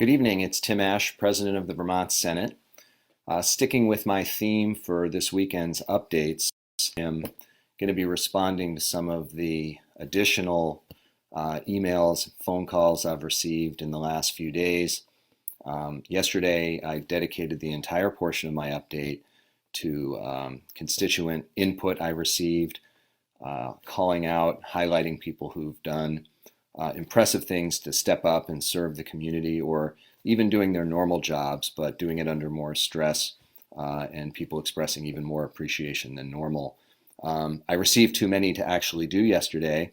Good evening. It's Tim Ashe, President of the Vermont Senate. Sticking with my theme for this weekend's updates, I'm going to be responding to some of the additional emails, phone calls I've received in the last few days. Yesterday, I dedicated the entire portion of my update to constituent input I received, calling out, highlighting people who've done impressive things to step up and serve the community, or even doing their normal jobs, but doing it under more stress, and people expressing even more appreciation than normal. I received too many to actually do yesterday,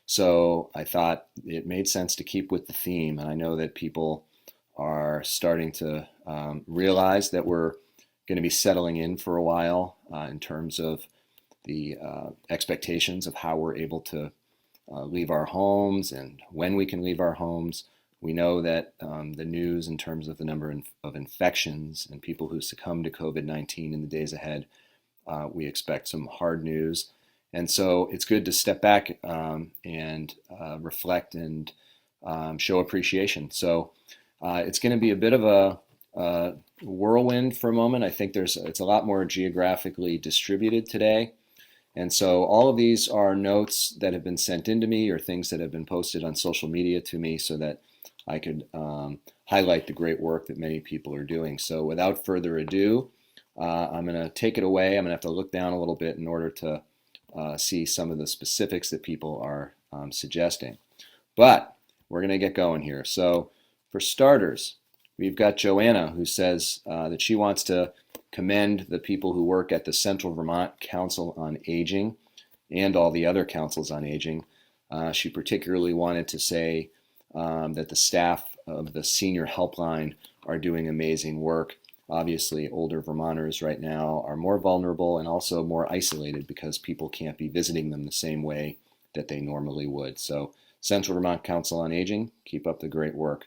so I thought it made sense to keep with the theme. And I know that people are starting to realize that we're going to be settling in for a while in terms of the expectations of how we're able to leave our homes and when we can leave our homes. We know that the news in terms of the number of infections and people who succumb to COVID-19 in the days ahead, we expect some hard news. And so it's good to step back and reflect and show appreciation. So it's going to be a bit of a whirlwind for a moment. I think it's a lot more geographically distributed today. And so all of these are notes that have been sent in to me or things that have been posted on social media to me so that I could highlight the great work that many people are doing. So without further ado, I'm going to take it away. I'm going to have to look down a little bit in order to see some of the specifics that people are suggesting. But we're going to get going here. So for starters, we've got Joanna, who says that she wants to commend the people who work at the Central Vermont Council on Aging and all the other councils on aging. She particularly wanted to say that the staff of the senior helpline are doing amazing work. Obviously, older Vermonters right now are more vulnerable and also more isolated because people can't be visiting them the same way that they normally would. So Central Vermont Council on Aging, keep up the great work.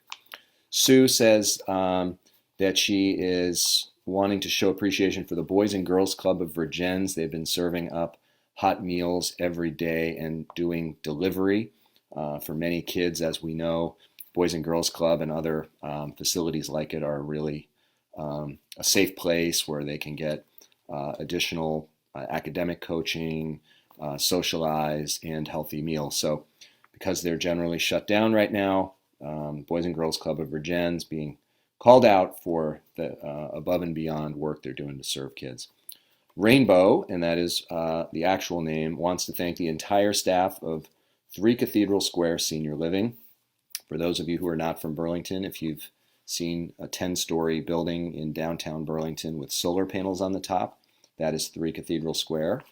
Sue says that she is wanting to show appreciation for the Boys and Girls Club of Virgins. They've been serving up hot meals every day and doing delivery for many kids. As we know, Boys and Girls Club and other facilities like it are really a safe place where they can get additional academic coaching, socialize, and healthy meals. So because they're generally shut down right now, Boys and Girls Club of Virgins being called out for the above and beyond work they're doing to serve kids. Rainbow, and that is the actual name, wants to thank the entire staff of 3 Cathedral Square Senior Living. For those of you who are not from Burlington, if you've seen a 10-story building in downtown Burlington with solar panels on the top, that is 3 Cathedral Square,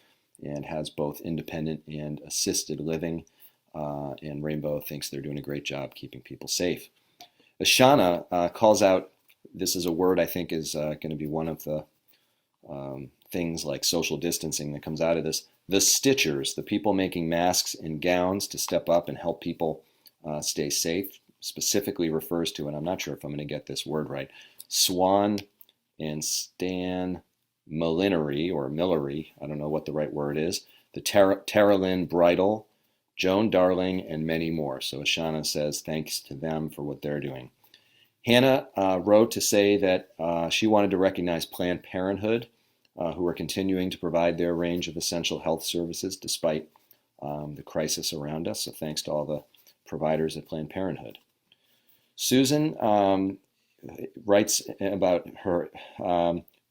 and has both independent and assisted living. And Rainbow thinks they're doing a great job keeping people safe. Ashana calls out, this is a word I think is going to be one of the things like social distancing that comes out of this. The stitchers, the people making masks and gowns to step up and help people stay safe, specifically refers to, and I'm not sure if I'm going to get this word right, Swan and Stan Millinery, or Millery, I don't know what the right word is, the Tara Lynn Bridal, Joan Darling, and many more. So Ashana says thanks to them for what they're doing. Hannah wrote to say that she wanted to recognize Planned Parenthood, who are continuing to provide their range of essential health services despite the crisis around us. So thanks to all the providers at Planned Parenthood. Susan writes about her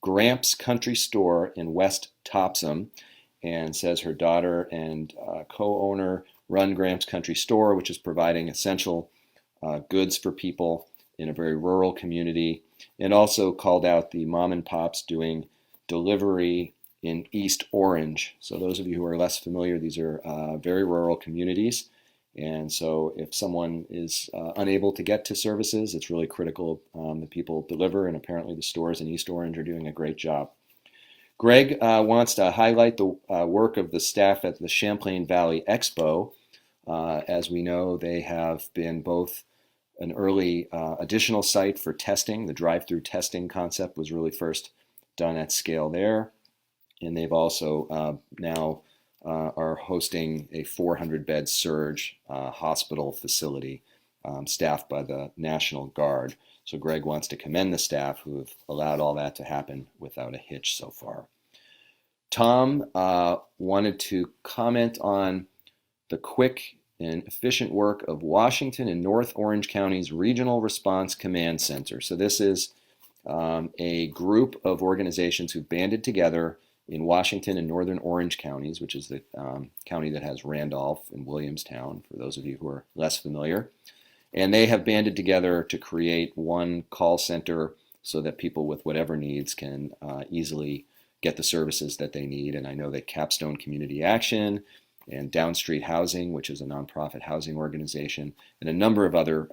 Gramps Country Store in West Topsom, and says her daughter and co-owner run Gramps Country Store, which is providing essential goods for people in a very rural community, and also called out the mom and pops doing delivery in East Orange. So those of you who are less familiar, these are very rural communities. And so if someone is unable to get to services, it's really critical that people deliver, and apparently the stores in East Orange are doing a great job. Greg wants to highlight the work of the staff at the Champlain Valley Expo. As we know, they have been both an early additional site for testing. The drive-through testing concept was really first done at scale there. And they've also now are hosting a 400-bed surge hospital facility staffed by the National Guard. So Greg wants to commend the staff who have allowed all that to happen without a hitch so far. Tom wanted to comment on the quick and efficient work of Washington and North Orange County's Regional Response Command Center. So this is a group of organizations who banded together in Washington and Northern Orange counties, which is the county that has Randolph and Williamstown, for those of you who are less familiar. And they have banded together to create one call center so that people with whatever needs can easily get the services that they need. And I know that Capstone Community Action and Down Street Housing, which is a nonprofit housing organization, and a number of other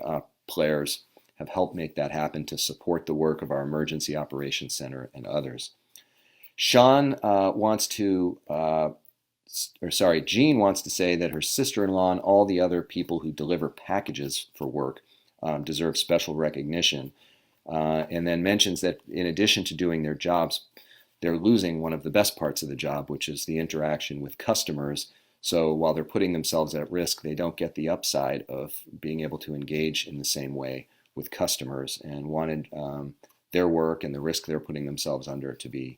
players have helped make that happen to support the work of our Emergency Operations Center and others. Jean wants to say that her sister-in-law and all the other people who deliver packages for work deserve special recognition, and then mentions that in addition to doing their jobs, they're losing one of the best parts of the job, which is the interaction with customers. So while they're putting themselves at risk, they don't get the upside of being able to engage in the same way with customers, and wanted their work and the risk they're putting themselves under to be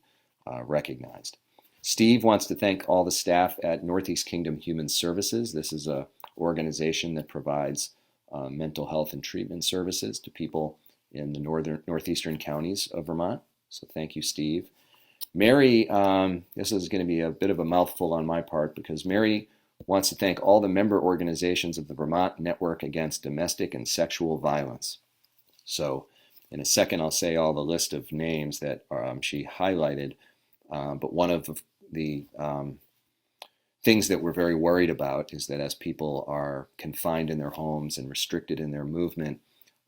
recognized. Steve wants to thank all the staff at Northeast Kingdom Human Services. This is an organization that provides mental health and treatment services to people in the northeastern counties of Vermont. So thank you, Steve. Mary, this is going to be a bit of a mouthful on my part, because Mary wants to thank all the member organizations of the Vermont Network Against Domestic and Sexual Violence. So in a second, I'll say all the list of names that she highlighted, but one of the things that we're very worried about is that as people are confined in their homes and restricted in their movement,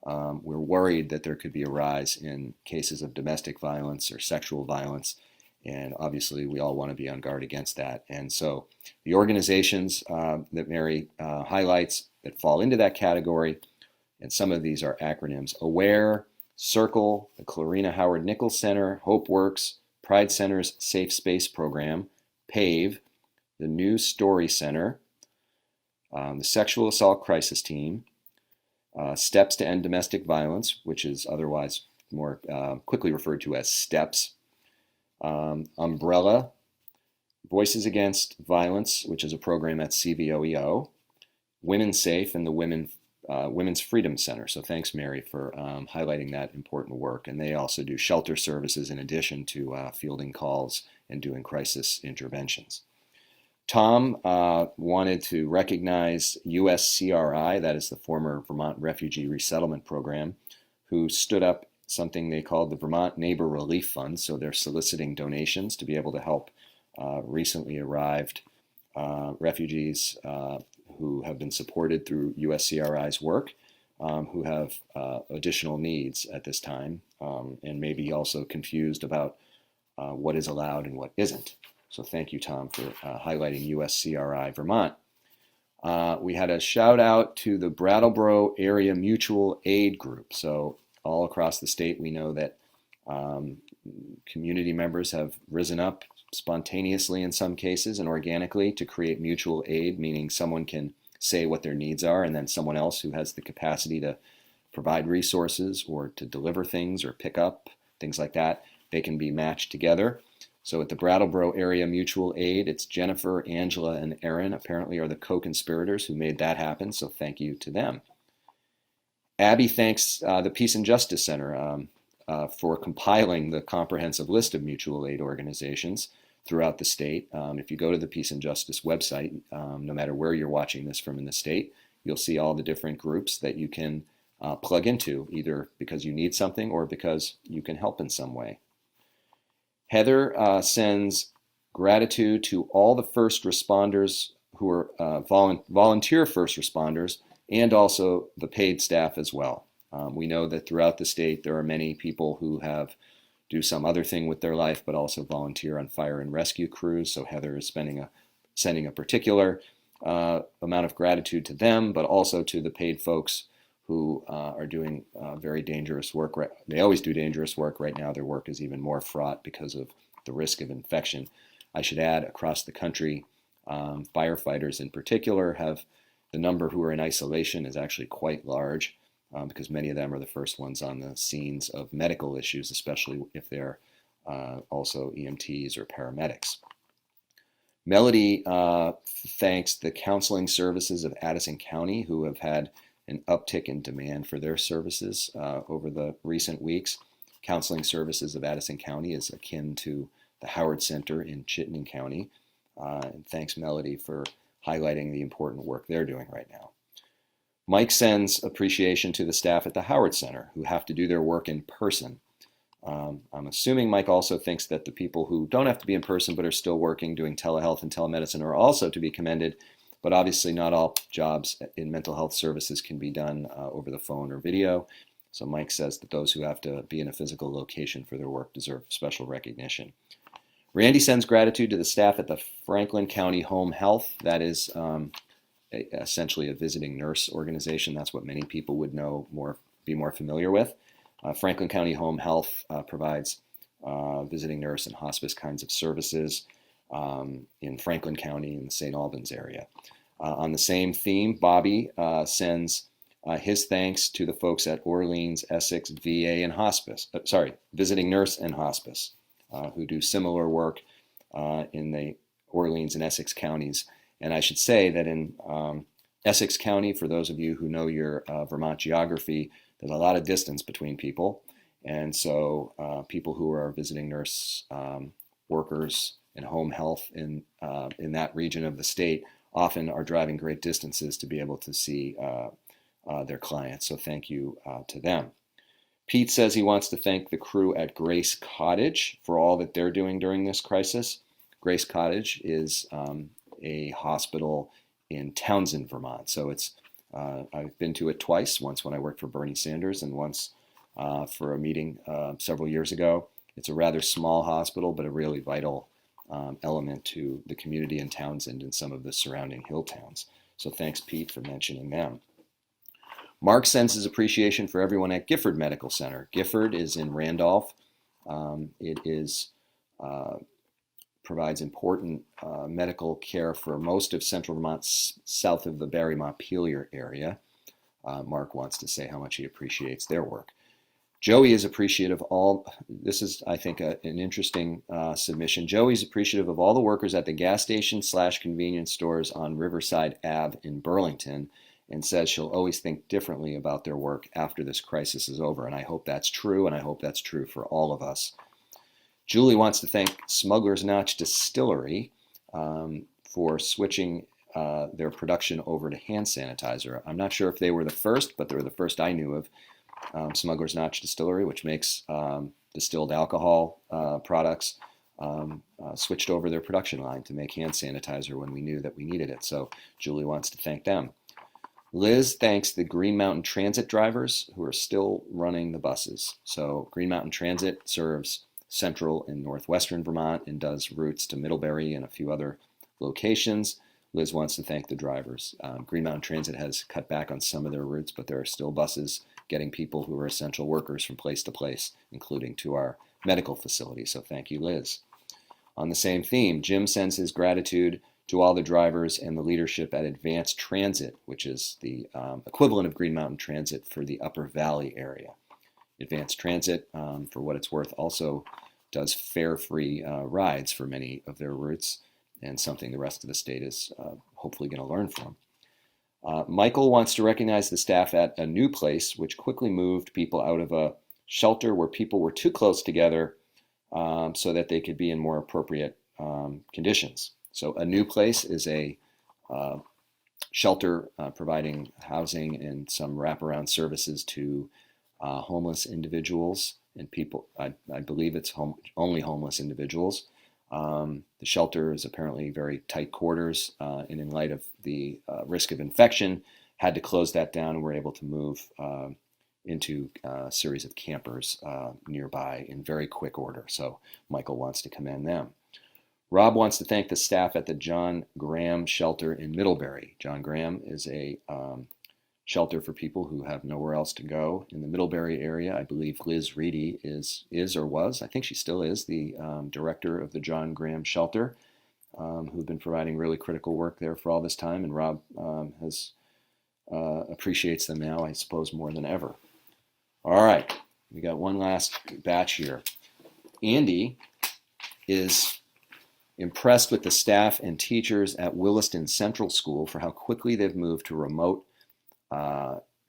we're worried that there could be a rise in cases of domestic violence or sexual violence, and obviously we all want to be on guard against that. And so the organizations that Mary highlights that fall into that category, and some of these are acronyms: AWARE, CIRCLE, the Clarina Howard Nichols Center, HopeWorks, Pride Center's Safe Space Program, PAVE, the New Story Center, the Sexual Assault Crisis Team, Steps to End Domestic Violence, which is otherwise more quickly referred to as STEPS, Umbrella, Voices Against Violence, which is a program at CVOEO, Women Safe, and the Women's Freedom Center. So thanks, Mary, for highlighting that important work. And they also do shelter services in addition to fielding calls and doing crisis interventions. Tom wanted to recognize USCRI, that is the former Vermont Refugee Resettlement Program, who stood up something they called the Vermont Neighbor Relief Fund. So they're soliciting donations to be able to help recently arrived refugees who have been supported through USCRI's work, who have additional needs at this time, and maybe also confused about what is allowed and what isn't. So thank you, Tom, for highlighting USCRI Vermont. We had a shout out to the Brattleboro Area Mutual Aid Group. So all across the state, we know that community members have risen up spontaneously in some cases and organically to create mutual aid, meaning someone can say what their needs are, and then someone else who has the capacity to provide resources or to deliver things or pick up, things like that, they can be matched together. So at the Brattleboro Area Mutual Aid, it's Jennifer, Angela, and Erin apparently are the co-conspirators who made that happen, so thank you to them. Abby thanks the Peace and Justice Center for compiling the comprehensive list of mutual aid organizations throughout the state. If you go to the Peace and Justice website, no matter where you're watching this from in the state, you'll see all the different groups that you can plug into, either because you need something or because you can help in some way. Heather sends gratitude to all the first responders who are volunteer first responders, and also the paid staff as well. We know that throughout the state there are many people who do some other thing with their life, but also volunteer on fire and rescue crews. So Heather is sending a particular amount of gratitude to them, but also to the paid folks who are doing very dangerous work. They always do dangerous work. Right now their work is even more fraught because of the risk of infection. I should add, across the country, firefighters in particular have The number who are in isolation is actually quite large because many of them are the first ones on the scenes of medical issues, especially if they're also EMTs or paramedics. Melody thanks the counseling services of Addison County, who have had an uptick in demand for their services over the recent weeks. Counseling services of Addison County is akin to the Howard Center in Chittenden County. And thanks, Melody, for highlighting the important work they're doing right now. Mike sends appreciation to the staff at the Howard Center who have to do their work in person. I'm assuming Mike also thinks that the people who don't have to be in person but are still working, doing telehealth and telemedicine, are also to be commended. But obviously not all jobs in mental health services can be done over the phone or video. So Mike says that those who have to be in a physical location for their work deserve special recognition. Randy sends gratitude to the staff at the Franklin County Home Health. That is essentially a visiting nurse organization. That's what many people would know be more familiar with. Franklin County Home Health provides visiting nurse and hospice kinds of services in Franklin County in the St. Albans area. On the same theme, Bobby sends his thanks to the folks at Orleans, Essex, VA, and hospice. Visiting nurse and hospice, who do similar work in the Orleans and Essex counties. And I should say that in Essex County, for those of you who know your Vermont geography, there's a lot of distance between people. And so people who are visiting nurse workers in home health in that region of the state often are driving great distances to be able to see their clients. So thank you to them. Pete says he wants to thank the crew at Grace Cottage for all that they're doing during this crisis. Grace Cottage is a hospital in Townsend, Vermont. So I've been to it twice, once when I worked for Bernie Sanders and once for a meeting several years ago. It's a rather small hospital, but a really vital element to the community in Townsend and some of the surrounding hill towns. So thanks, Pete, for mentioning them. Mark sends his appreciation for everyone at Gifford Medical Center. Gifford is in Randolph. It provides important medical care for most of central Vermont, south of the Barry-Montpelier area. Mark wants to say how much he appreciates their work. Joey is appreciative of all, this is, I think, an interesting submission. Joey's appreciative of all the workers at the gas station / convenience stores on Riverside Ave in Burlington, and says she'll always think differently about their work after this crisis is over. And I hope that's true, and I hope that's true for all of us. Julie wants to thank Smuggler's Notch Distillery for switching their production over to hand sanitizer. I'm not sure if they were the first, but they were the first I knew of. Smuggler's Notch Distillery, which makes distilled alcohol products, switched over their production line to make hand sanitizer when we knew that we needed it. So Julie wants to thank them. Liz thanks the Green Mountain Transit drivers who are still running the buses. So Green Mountain Transit serves central and northwestern Vermont and does routes to Middlebury and a few other locations. Liz wants to thank the drivers. Green Mountain Transit has cut back on some of their routes, but there are still buses getting people who are essential workers from place to place, including to our medical facility. So thank you, Liz. On the same theme, Jim sends his gratitude to all the drivers and the leadership at Advanced Transit, which is the equivalent of Green Mountain Transit for the Upper Valley area. Advanced Transit, for what it's worth, also does fare-free rides for many of their routes, and something the rest of the state is hopefully going to learn from. Michael wants to recognize the staff at a new place, which quickly moved people out of a shelter where people were too close together so that they could be in more appropriate conditions. So a new place is a shelter providing housing and some wraparound services to homeless individuals and people. I believe it's only homeless individuals. The shelter is apparently very tight quarters, and in light of the risk of infection, had to close that down, and were able to move into a series of campers nearby in very quick order. So Michael wants to commend them. Rob wants to thank the staff at the John Graham shelter in Middlebury. John Graham is a shelter for people who have nowhere else to go in the Middlebury area. I believe Liz Reedy is or was, I think she still is, the director of the John Graham shelter, who've been providing really critical work there for all this time. And Rob has appreciates them now, I suppose, more than ever. All right, we got one last batch here. Andy is impressed with the staff and teachers at Williston Central School for how quickly they've moved to remote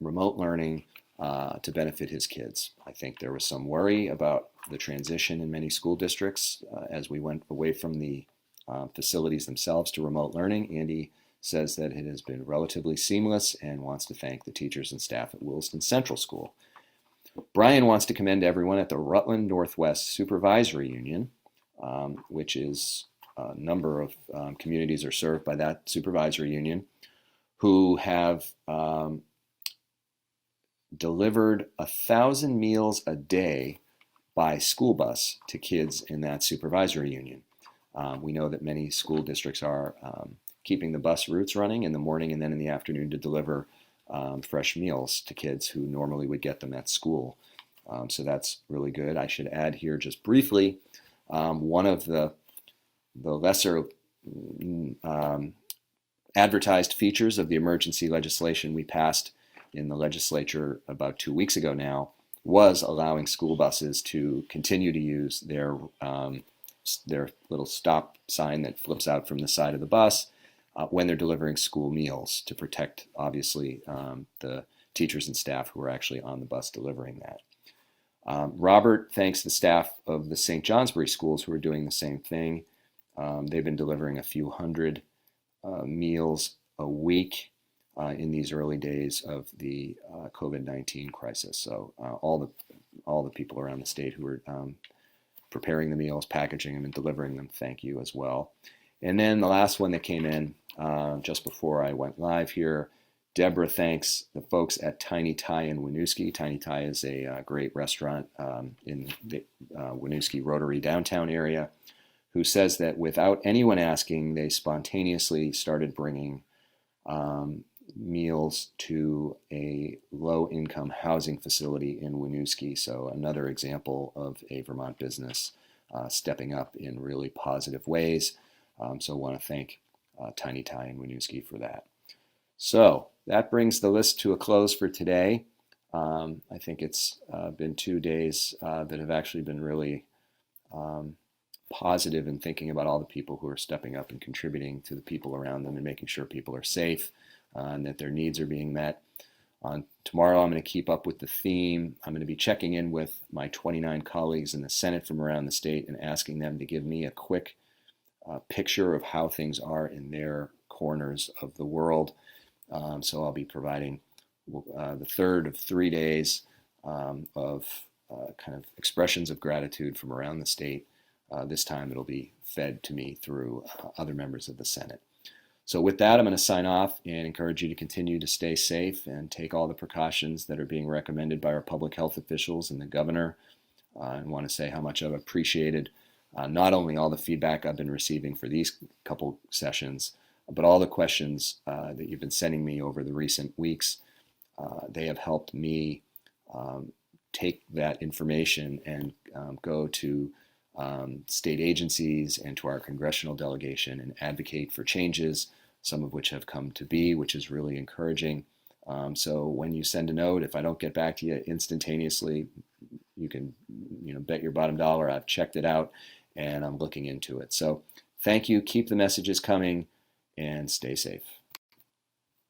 learning to benefit his kids. I think there was some worry about the transition in many school districts as we went away from the facilities themselves to remote learning. Andy says that it has been relatively seamless and wants to thank the teachers and staff at Williston Central School. Brian wants to commend everyone at the Rutland Northwest Supervisory Union, which is a number of communities are served by that supervisory union, who have delivered 1,000 meals a day by school bus to kids in that supervisory union. We know that many school districts are keeping the bus routes running in the morning and then in the afternoon to deliver fresh meals to kids who normally would get them at school. So that's really good. I should add here just briefly, one of the lesser advertised features of the emergency legislation we passed in the legislature about 2 weeks ago now was allowing school buses to continue to use their little stop sign that flips out from the side of the bus when they're delivering school meals to protect, obviously, the teachers and staff who are actually on the bus delivering that. Robert thanks the staff of the St. Johnsbury schools who are doing the same thing. They've been delivering a few hundred meals a week in these early days of the COVID-19 crisis. So all the people around the state who are preparing the meals, packaging them, and delivering them, thank you as well. And then the last one that came in just before I went live here, Deborah thanks the folks at Tiny Thai in Winooski. Tiny Thai is a great restaurant in the Winooski Rotary downtown area, who says that without anyone asking, they spontaneously started bringing meals to a low-income housing facility in Winooski. So another example of a Vermont business stepping up in really positive ways. So I want to thank Tiny Thai in Winooski for that. So that brings the list to a close for today. I think it's been 2 days that have actually been really positive in thinking about all the people who are stepping up and contributing to the people around them and making sure people are safe and that their needs are being met. Tomorrow I'm going to keep up with the theme. I'm going to be checking in with my 29 colleagues in the Senate from around the state and asking them to give me a quick picture of how things are in their corners of the world. So I'll be providing the third of 3 days of kind of expressions of gratitude from around the state. This time it'll be fed to me through other members of the Senate. So with that, I'm going to sign off and encourage you to continue to stay safe and take all the precautions that are being recommended by our public health officials and the governor. And want to say how much I've appreciated not only all the feedback I've been receiving for these couple sessions, but all the questions that you've been sending me over the recent weeks. They have helped me take that information and go to state agencies and to our congressional delegation and advocate for changes, some of which have come to be, which is really encouraging. So when you send a note, if I don't get back to you instantaneously, you can bet your bottom dollar I've checked it out and I'm looking into it. So thank you. Keep the messages coming and stay safe.